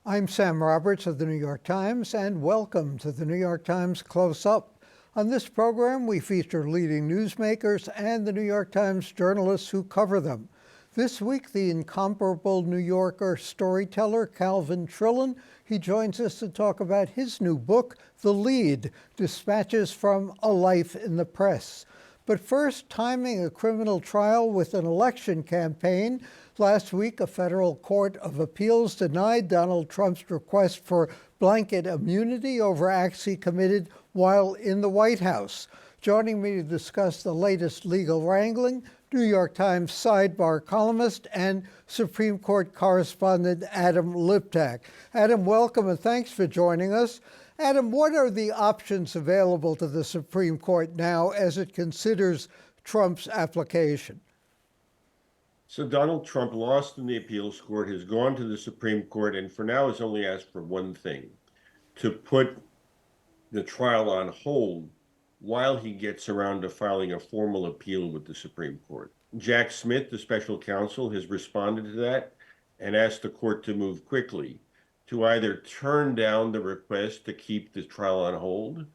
I'm Sam Roberts of the New York Times, and welcome to the New York Times Close Up. On this program, we feature leading newsmakers and the New York Times journalists who cover them. This week, the incomparable New Yorker storyteller Calvin Trillin. He joins us to talk about his new book, The Lede, Dispatches from a Life in the Press. But first, timing a criminal trial with an election campaign. Last week, a federal court of appeals denied Donald Trump's request for blanket immunity over acts he committed while in the White House. Joining me to discuss the latest legal wrangling, New York Times Sidebar columnist and Supreme Court correspondent Adam Liptak. Adam, welcome and thanks for joining us. Adam, what are the options available to the Supreme Court now as it considers Trump's application? So Donald Trump lost in the appeals court, has gone to the Supreme Court, and for now has only asked for one thing: to put the trial on hold while he gets around to filing a formal appeal with the Supreme Court. Jack Smith, the special counsel, has responded to that and asked the court to move quickly to either turn down the request to keep the trial on hold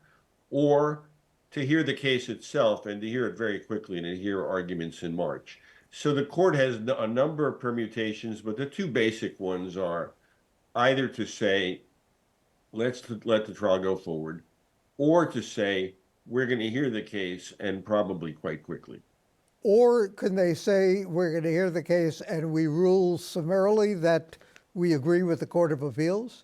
or to hear the case itself and to hear it very quickly and to hear arguments in March. So the court has a number of permutations, but the two basic ones are either to say, let's let the trial go forward, or to say, we're going to hear the case and probably quite quickly. Or can they say, we're going to hear the case and we rule summarily that we agree with the Court of Appeals?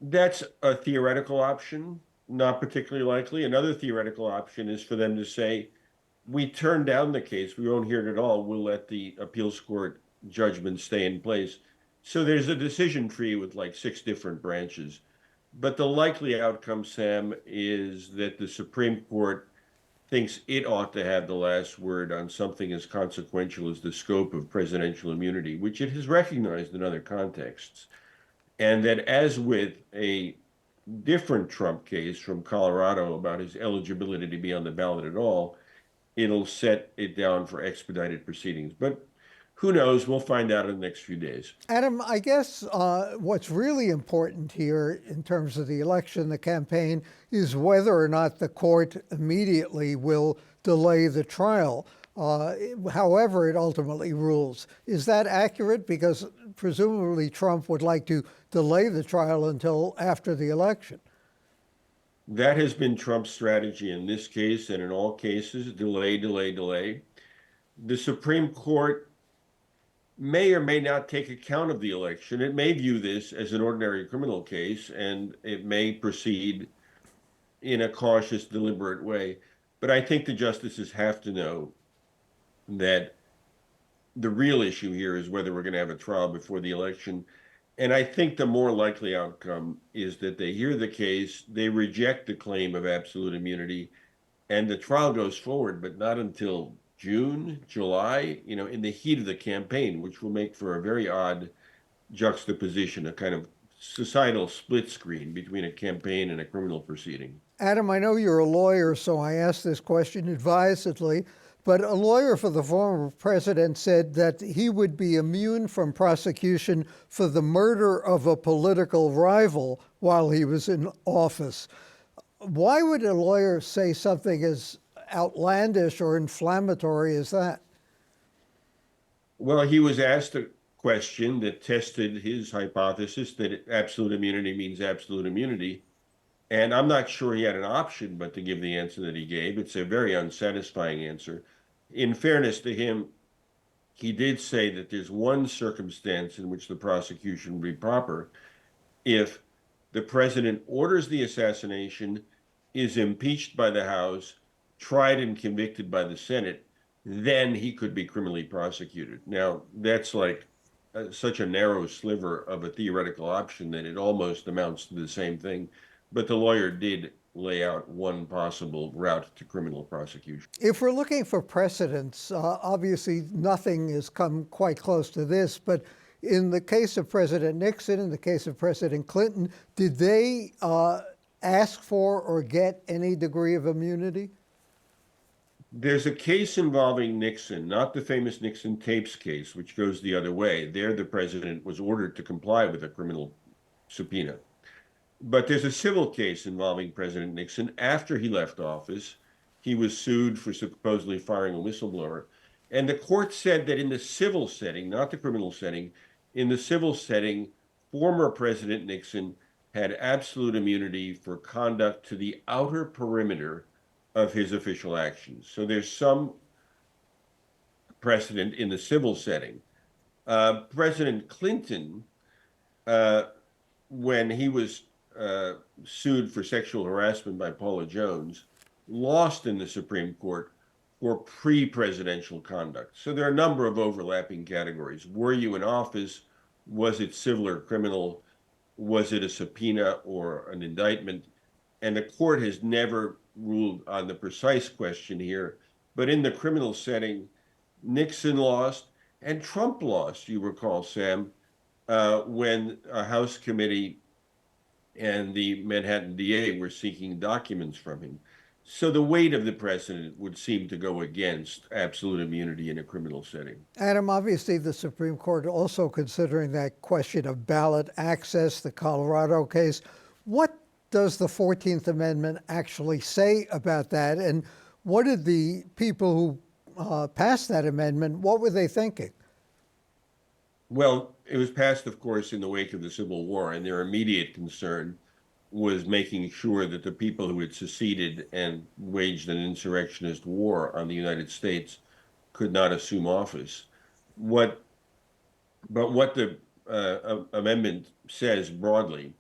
That's a theoretical option, not particularly likely. Another theoretical option is for them to say, we turn down the case, we won't hear it at all, we'll let the appeals court judgment stay in place. So there's a decision tree with like 6 different branches. But the likely outcome, Sam, is that the Supreme Court thinks it ought to have the last word on something as consequential as the scope of presidential immunity, which it has recognized in other contexts. And that, as with a different Trump case from Colorado about his eligibility to be on the ballot at all, it'll set it down for expedited proceedings. But who knows? We'll find out in the next few days. Adam, I guess what's really important here in terms of the election, the campaign, is whether or not the court immediately will delay the trial, however it ultimately rules. Is that accurate? Because presumably Trump would like to delay the trial until after the election. That has been Trump's strategy in this case and in all cases: delay, delay, delay. The Supreme Court may or may not take account of the election. It may view this as an ordinary criminal case, and it may proceed in a cautious, deliberate way. But I think the justices have to know that the real issue here is whether we're going to have a trial before the election. And I think the more likely outcome is that they hear the case, they reject the claim of absolute immunity, and the trial goes forward, but not until June, July, in the heat of the campaign, which will make for a very odd juxtaposition, a kind of societal split screen between a campaign and a criminal proceeding. Adam, I know you're a lawyer, so I ask this question advisedly, but a lawyer for the former president said that he would be immune from prosecution for the murder of a political rival while he was in office. Why would a lawyer say something as outlandish or inflammatory as that? Well, he was asked a question that tested his hypothesis that absolute immunity means absolute immunity. And I'm not sure he had an option but to give the answer that he gave. It's a very unsatisfying answer. In fairness to him, he did say that there's one circumstance in which the prosecution would be proper: if the president orders the assassination, is impeached by the House, tried and convicted by the Senate, then he could be criminally prosecuted. Now, that's like such a narrow sliver of a theoretical option that it almost amounts to the same thing. But the lawyer did lay out one possible route to criminal prosecution. If we're looking for precedents, obviously nothing has come quite close to this, but in the case of President Nixon, in the case of President Clinton, did they ask for or get any degree of immunity? There's a case involving Nixon, not the famous Nixon tapes case, which goes the other way. There, the president was ordered to comply with a criminal subpoena. But there's a civil case involving President Nixon. After he left office, he was sued for supposedly firing a whistleblower. And the court said that in the civil setting, not the criminal setting, in the civil setting, former President Nixon had absolute immunity for conduct to the outer perimeter of his official actions. So there's some precedent in the civil setting. President Clinton, when he was sued for sexual harassment by Paula Jones, lost in the Supreme Court for pre-presidential conduct. So there are a number of overlapping categories. Were you in office? Was it civil or criminal? Was it a subpoena or an indictment? And the court has never ruled on the precise question here. But in the criminal setting, Nixon lost and Trump lost, you recall, Sam, when a House committee and the Manhattan DA were seeking documents from him. So the weight of the precedent would seem to go against absolute immunity in a criminal setting. Adam, obviously the Supreme Court also considering that question of ballot access, the Colorado case. What does the 14th Amendment actually say about that? And what did the people who passed that amendment, what were they thinking? Well, it was passed, of course, in the wake of the Civil War, and their immediate concern was making sure that the people who had seceded and waged an insurrectionist war on the United States could not assume office. But what the amendment says broadly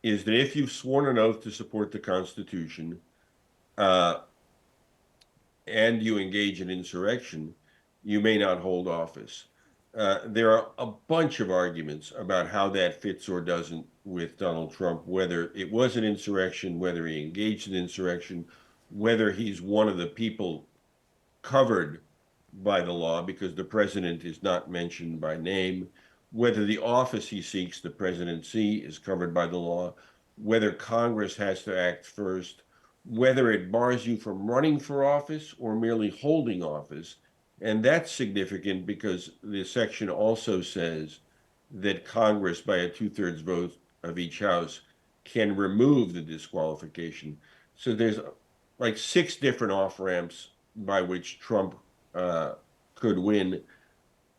is that if you've sworn an oath to support the Constitution and you engage in insurrection, you may not hold office. There are a bunch of arguments about how that fits or doesn't with Donald Trump, whether it was an insurrection, whether he engaged in insurrection, whether he's one of the people covered by the law because the president is not mentioned by name, whether the office he seeks, the presidency, is covered by the law, whether Congress has to act first, whether it bars you from running for office or merely holding office. And that's significant because the section also says that Congress, by a 2/3 vote of each house, can remove the disqualification. So there's like 6 different off-ramps by which Trump could win.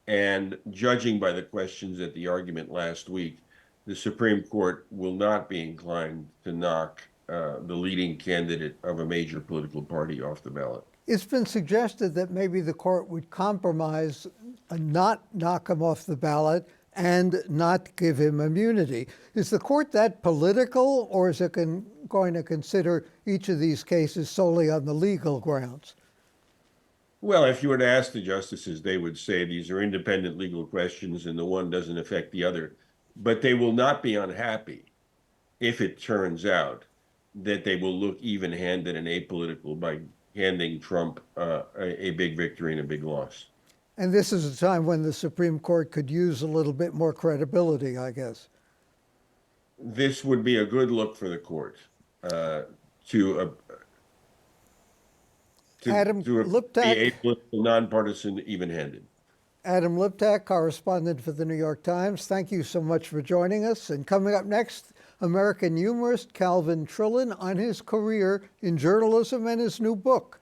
And judging by the questions at the argument last week, the Supreme Court will not be inclined to knock the leading candidate of a major political party off the ballot. It's been suggested that maybe the court would compromise and not knock him off the ballot and not give him immunity. Is the court that political, or is it going to consider each of these cases solely on the legal grounds? Well, if you were to ask the justices, they would say these are independent legal questions and the one doesn't affect the other. But they will not be unhappy if it turns out that they will look even-handed and apolitical by handing Trump a big victory and a big loss. And this is a time when the Supreme Court could use a little bit more credibility, I guess. This would be a good look for the court to Adam Liptak, be apolitical, nonpartisan, even-handed. Adam Liptak, correspondent for the New York Times. Thank you so much for joining us. And coming up next, American humorist Calvin Trillin on his career in journalism and his new book.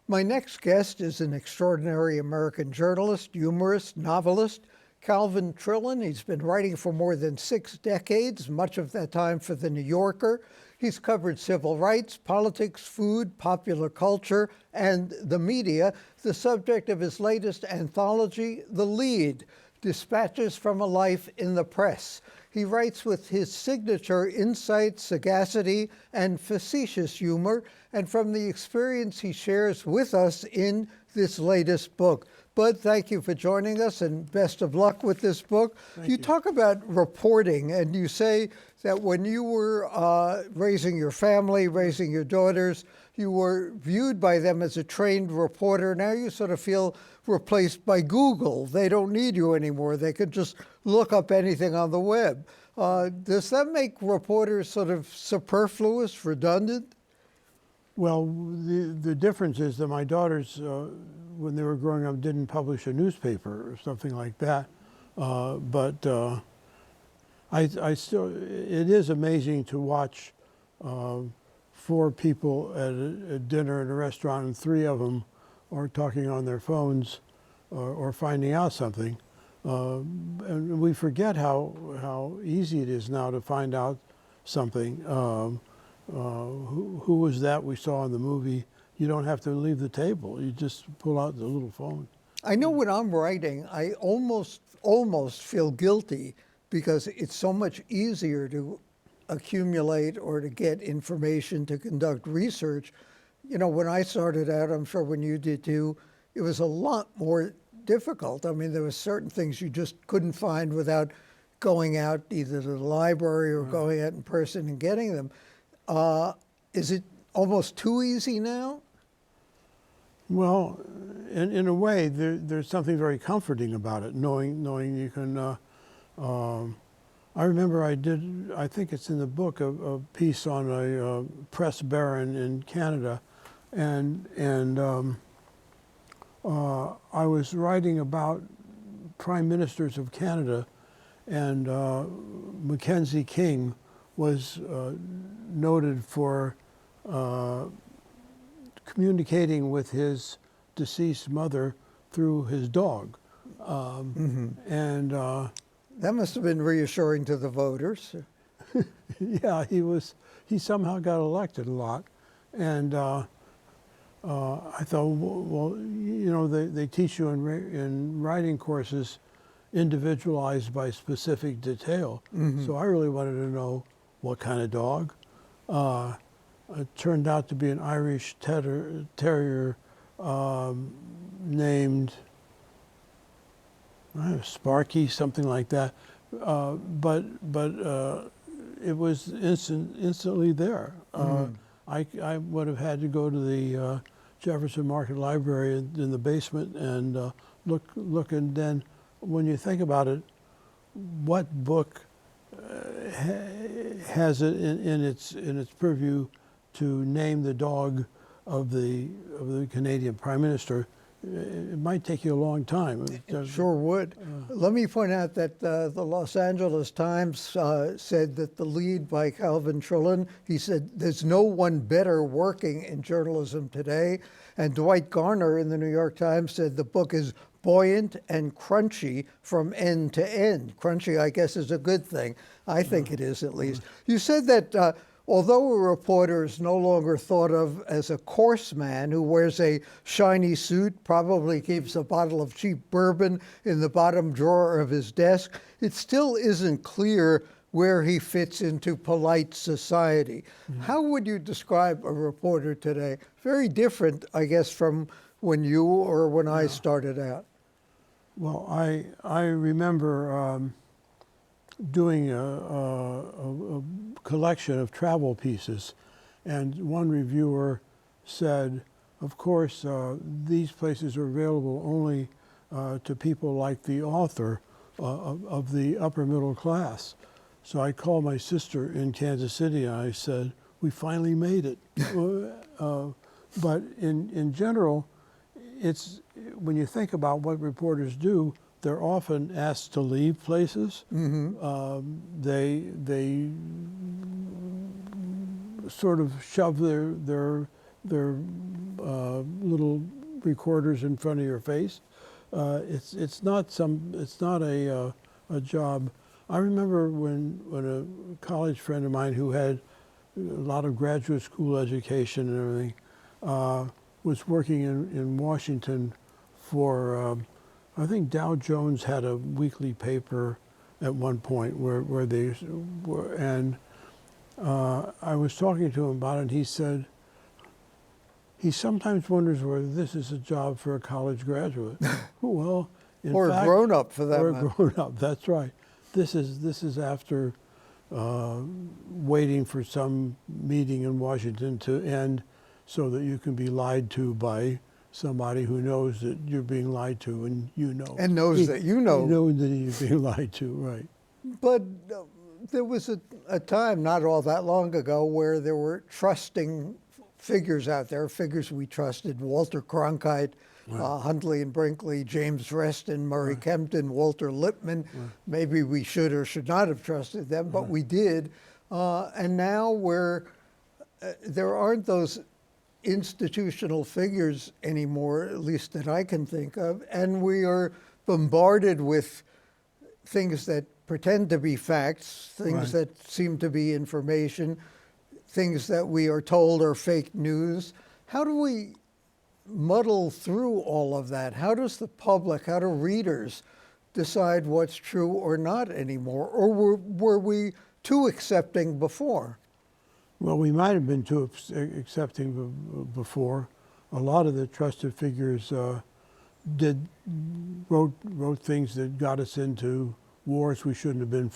My next guest is an extraordinary American journalist, humorist, novelist, Calvin Trillin. He's been writing for more than 6 decades, much of that time for The New Yorker. He's covered civil rights, politics, food, popular culture, and the media. The subject of his latest anthology, The Lede, Dispatches from a Life in the Press. He writes with his signature insight, sagacity, and facetious humor, and from the experience he shares with us in this latest book. Bud, thank you for joining us, and best of luck with this book. You talk about reporting, and you say that when you were raising your family, raising your daughters, you were viewed by them as a trained reporter. Now you sort of feel replaced by Google. They don't need you anymore. They could just look up anything on the web. Does that make reporters sort of superfluous, redundant? Well, the difference is that my daughters, when they were growing up, didn't publish a newspaper or something like that. But I still, it is amazing to watch 4 people at a dinner at a restaurant, and 3 of them are talking on their phones or finding out something. And we forget how easy it is now to find out something. Who was that we saw in the movie? You don't have to leave the table. You just pull out the little phone. I know when I'm writing, I almost feel guilty because it's so much easier to accumulate or to get information, to conduct research. You know, when I started out, I'm sure when you did too, it was a lot more difficult. I mean, there were certain things you just couldn't find without going out either to the library or going out in person and getting them. Is it almost too easy now? Well, in a way, there's something very comforting about it, knowing you can. I remember I think it's in the book, a piece on a press baron in Canada, and I was writing about prime ministers of Canada, and Mackenzie King was noted for communicating with his deceased mother through his dog. And That must have been reassuring to the voters. yeah, he somehow got elected a lot. And I thought, well, you know, they teach you in writing courses individualized by specific detail. So I really wanted to know what kind of dog. It turned out to be an Irish terrier named Sparky, something like that. But it was instantly there. I would have had to go to the Jefferson Market Library in the basement and look, and then when you think about it, what book has it in its purview to name the dog of the Canadian Prime Minister? It might take you a long time. It sure would. Let me point out that the Los Angeles Times said that the lead by Calvin Trillin, he said, there's no one better working in journalism today. And Dwight Garner in the New York Times said the book is buoyant and crunchy from end to end. Crunchy, I guess, is a good thing. I think it is, at least. You said that although a reporter is no longer thought of as a coarse man who wears a shiny suit, probably keeps a bottle of cheap bourbon in the bottom drawer of his desk, it still isn't clear where he fits into polite society. How would you describe a reporter today? Very different, I guess, from when you or when I started out. Well, I remember doing a collection of travel pieces, and one reviewer said, of course, these places are available only to people like the author of the upper middle class. So I called my sister in Kansas City and I said, we finally made it. But in general, it's, when you think about what reporters do, they're often asked to leave places. They sort of shove their little recorders in front of your face. It's not a job. I remember when a college friend of mine who had a lot of graduate school education and everything was working in Washington for. I think Dow Jones had a weekly paper at one point where they were, and I was talking to him about it, and he said he sometimes wonders whether this is a job for a college graduate. Well, or a grown-up, for that matter. Or a grown-up, that's right. This is after waiting for some meeting in Washington to end so that you can be lied to by somebody who knows that you're being lied to, and you know. And knows that you know. You know that you're being lied to, right. But there was a time not all that long ago where there were trusting figures out there, figures we trusted: Walter Cronkite, Huntley and Brinkley, James Reston, Murray Kempton, Walter Lippmann. Maybe we should or should not have trusted them, but we did. And now there aren't those institutional figures anymore, at least that I can think of, and we are bombarded with things that pretend to be facts, things that seem to be information, things that we are told are fake news. How do we muddle through all of that? How does the public, how do readers decide what's true or not anymore? Or were we too accepting before? Well, we might have been too accepting before. A lot of the trusted figures wrote things that got us into wars we shouldn't have been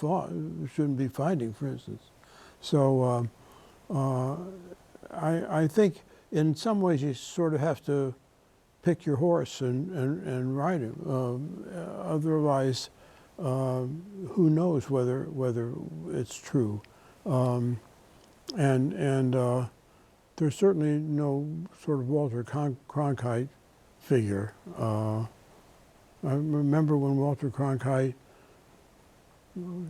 shouldn't be fighting, for instance. So I think in some ways you sort of have to pick your horse and ride it. Otherwise, who knows whether it's true. And there's certainly no sort of Walter Cronkite figure. I remember when Walter Cronkite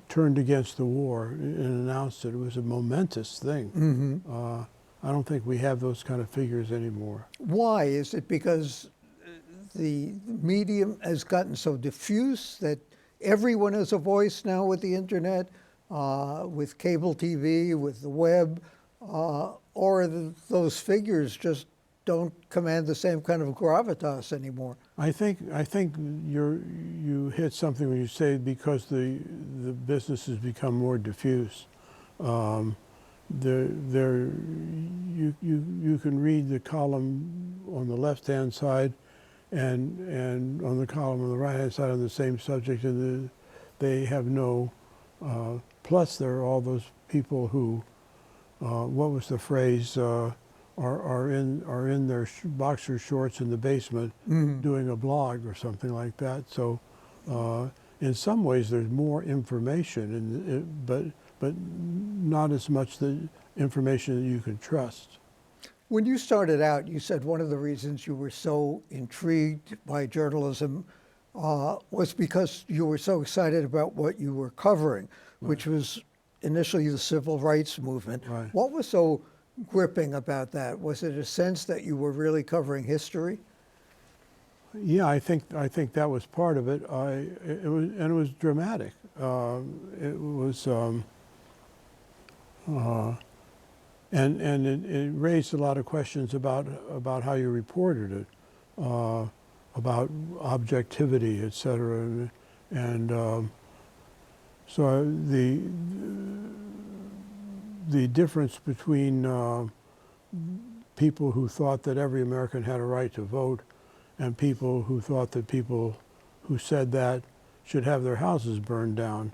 turned against the war and announced it. It was a momentous thing. I don't think we have those kind of figures anymore. Why? Is it because the medium has gotten so diffuse that everyone has a voice now with the internet, with cable TV, with the web, or those figures just don't command the same kind of gravitas anymore? I think you hit something when you say because the business has become more diffuse. You can read the column on the left-hand side and on the column on the right-hand side on the same subject, and they have no. Plus, there are all those people who, what was the phrase? Are in their boxer shorts in the basement doing a blog or something like that. So, in some ways, there's more information, but not as much the information that you can trust. When you started out, you said one of the reasons you were so intrigued by journalism was because you were so excited about what you were covering, which was initially the civil rights movement. What was so gripping about that? Was it a sense that you were really covering history? Yeah, I think that was part of it. It was dramatic. It was, and it raised a lot of questions about how you reported it, about objectivity, et cetera, and so the difference between people who thought that every American had a right to vote and people who thought that people who said that should have their houses burned down,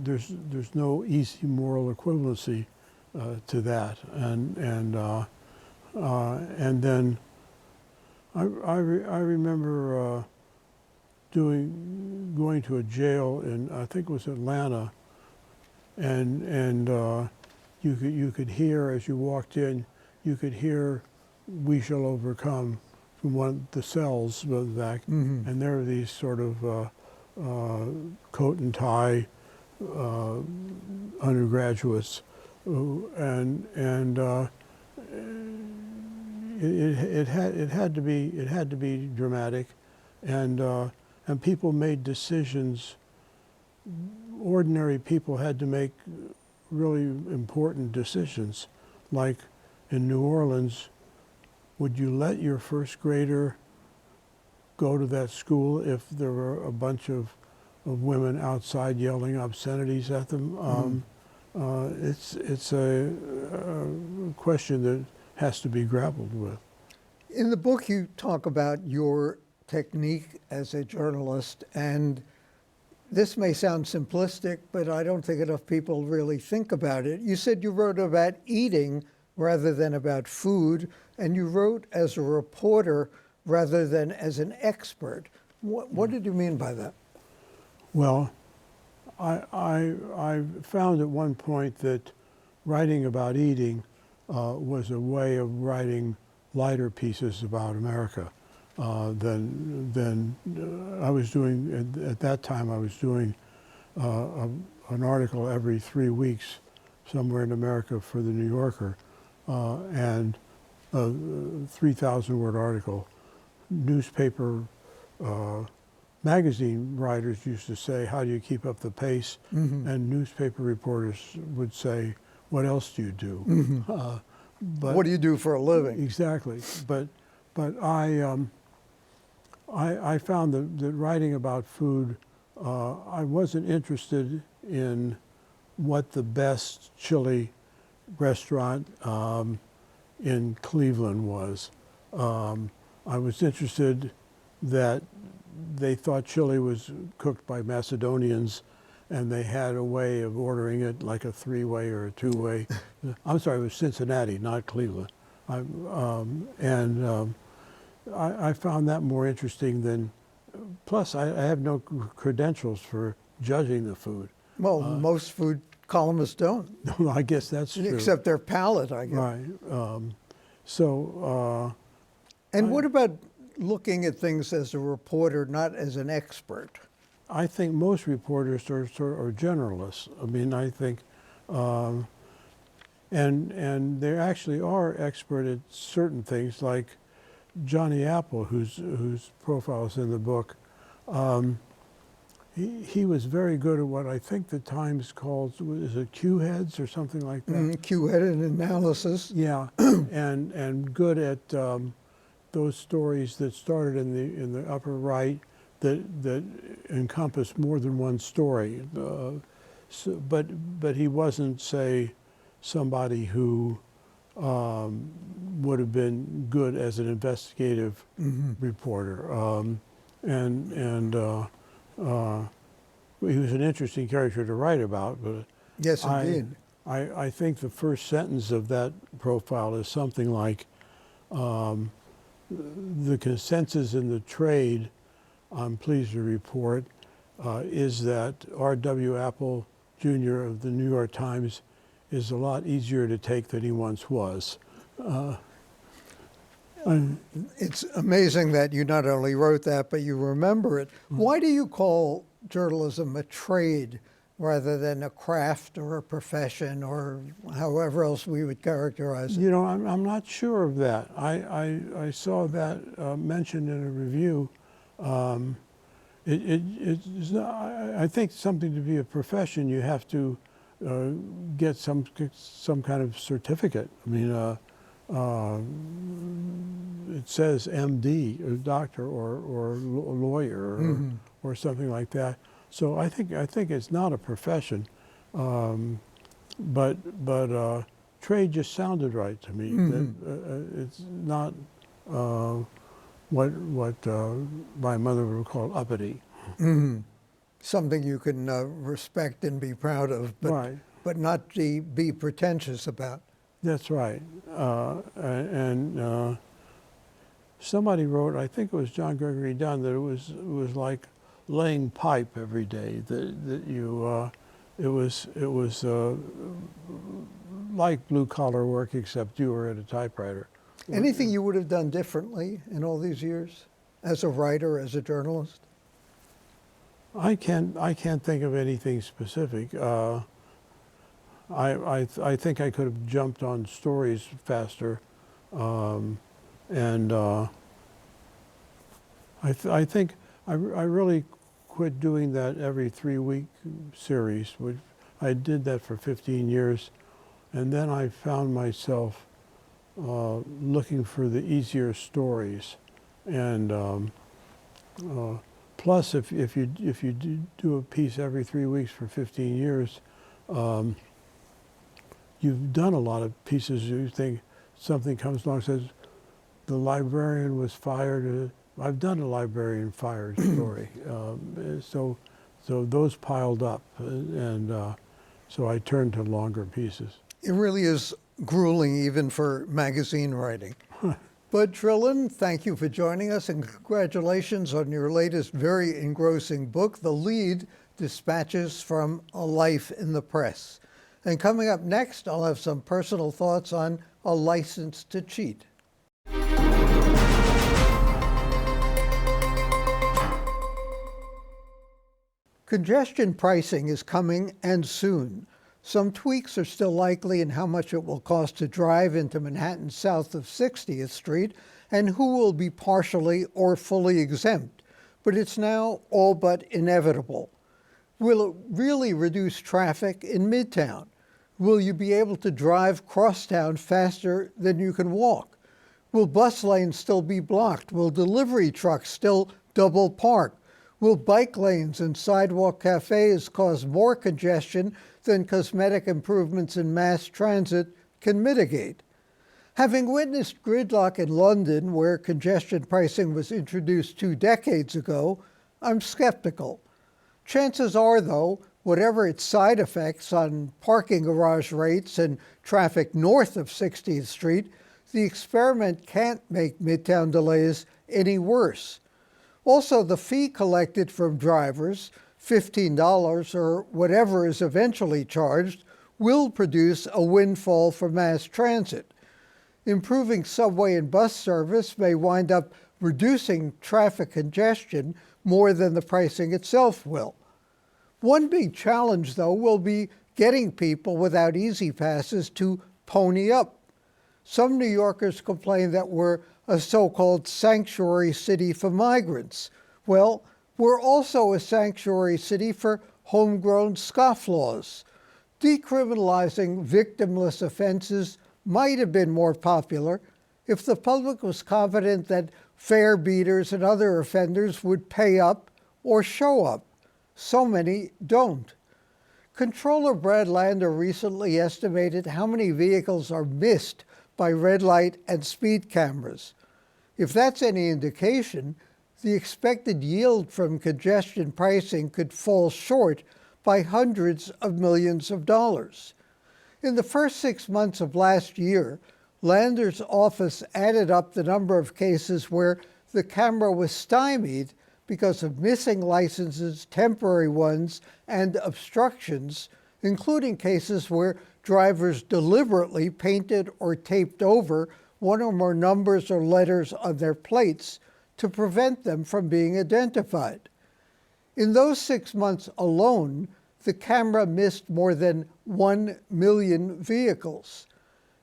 there's no easy moral equivalency to that. And then I remember going to a jail in, I think it was Atlanta, and you could hear as you walked in, you could hear "We Shall Overcome" from one of the cells back, and there were these sort of coat and tie undergraduates, and it had to be dramatic, and people made decisions. Ordinary people had to make really important decisions, like in New Orleans, would you let your first grader go to that school if there were a bunch of women outside yelling obscenities at them? It's a question that has to be grappled with. In the book, you talk about your technique as a journalist, and this may sound simplistic, but I don't think enough people really think about it. You said you wrote about eating rather than about food, and you wrote as a reporter rather than as an expert. What did you mean by that? Well, I found at one point that writing about eating was a way of writing lighter pieces about America than I was doing. At that time, I was doing an article every 3 weeks somewhere in America for the New Yorker, and a 3,000-word article. Newspaper magazine writers used to say, "How do you keep up the pace?" And newspaper reporters would say, "What else do you do?" But What do you do for a living? exactly. But I found that writing about food, I wasn't interested in what the best chili restaurant in Cleveland was. I was interested that they thought chili was cooked by Macedonians, and they had a way of ordering it like a 3-way or a 2-way. I'm sorry, it was Cincinnati, not Cleveland. I found that more interesting than, plus I have no credentials for judging the food. Well, most food columnists don't, I guess that's true. except their palate, I guess. Right. And what about looking at things as a reporter, not as an expert? I think most reporters are generalists. I mean, I think, and they actually are expert at certain things, like Johnny Apple, whose profile is in the book. He was very good at what I think the Times calls, is it Q-heads or something like that? Q-headed analysis. Yeah, and good at those stories that started in the upper right that encompass more than one story. But he wasn't, say, somebody who would have been good as an investigative reporter. He was an interesting character to write about. But Yes, indeed. I think the first sentence of that profile is something like, the consensus in the trade, I'm pleased to report, is that R.W. Apple Jr. of the New York Times is a lot easier to take than he once was. It's amazing that you not only wrote that, but you remember it. Why do you call journalism a trade rather than a craft or a profession or however else we would characterize it? You know, I'm not sure of that. I saw that mentioned in a review. It's not, I think something to be a profession, you have to get some kind of certificate. I mean, it says MD, or doctor, or lawyer, or something like that. So I think it's not a profession, but trade just sounded right to me. That, it's not what my mother would call uppity. Something you can respect and be proud of, but Right. but not be pretentious about. That's right. Somebody wrote, I think it was John Gregory Dunn, that it was like laying pipe every day. That you, it was like blue collar work, except you were at a typewriter. Anything you would have done differently in all these years, as a writer, as a journalist? I can't think of anything specific. I think I could have jumped on stories faster, and I think I really quit doing that every 3-week series. I did that for 15 years, and then I found myself looking for the easier stories, and plus, if you do a piece every 3 weeks for 15 years, you've done a lot of pieces. You think something comes along and says, the librarian was fired. I've done a librarian fired story. So those piled up, and so I turned to longer pieces. It really is grueling even for magazine writing. Bud Trillin, thank you for joining us, and congratulations on your latest very engrossing book, The Lead: Dispatches from a Life in the Press. And coming up next, I'll have some personal thoughts on a license to cheat. Congestion pricing is coming, and soon. Some tweaks are still likely in how much it will cost to drive into Manhattan south of 60th Street and who will be partially or fully exempt, but it's now all but inevitable. Will it really reduce traffic in Midtown? Will you be able to drive crosstown faster than you can walk? Will bus lanes still be blocked? Will delivery trucks still double park? Will bike lanes and sidewalk cafes cause more congestion than cosmetic improvements in mass transit can mitigate? Having witnessed gridlock in London, where congestion pricing was introduced 2 decades ago, I'm skeptical. Chances are, though, whatever its side effects on parking garage rates and traffic north of 60th Street, the experiment can't make Midtown delays any worse. Also, the fee collected from drivers, $15 or whatever is eventually charged, will produce a windfall for mass transit. Improving subway and bus service may wind up reducing traffic congestion more than the pricing itself will. One big challenge, though, will be getting people without easy passes to pony up. Some New Yorkers complain that we're a so-called sanctuary city for migrants. Well, we're also a sanctuary city for homegrown scofflaws. Decriminalizing victimless offenses might have been more popular if the public was confident that fare beaters and other offenders would pay up or show up. So many don't. Controller Brad Lander recently estimated how many vehicles are missed by red light and speed cameras. If that's any indication, the expected yield from congestion pricing could fall short by hundreds of millions of dollars. In the first 6 months of last year, Lander's office added up the number of cases where the camera was stymied because of missing licenses, temporary ones, and obstructions, including cases where drivers deliberately painted or taped over one or more numbers or letters on their plates to prevent them from being identified. In those 6 months alone, the camera missed more than 1 million vehicles.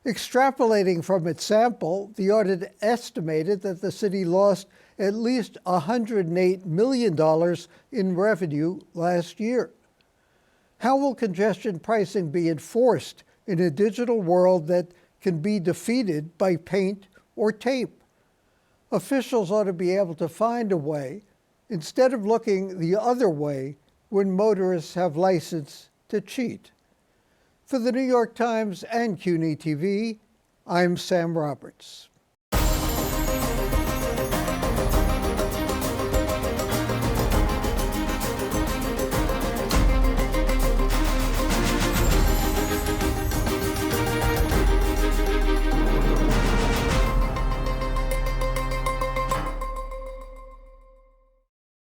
Extrapolating from its sample, the audit estimated that the city lost at least $108 million in revenue last year. How will congestion pricing be enforced in a digital world that can be defeated by paint or tape? Officials ought to be able to find a way, instead of looking the other way when motorists have license to cheat. For the New York Times and CUNY TV, I'm Sam Roberts.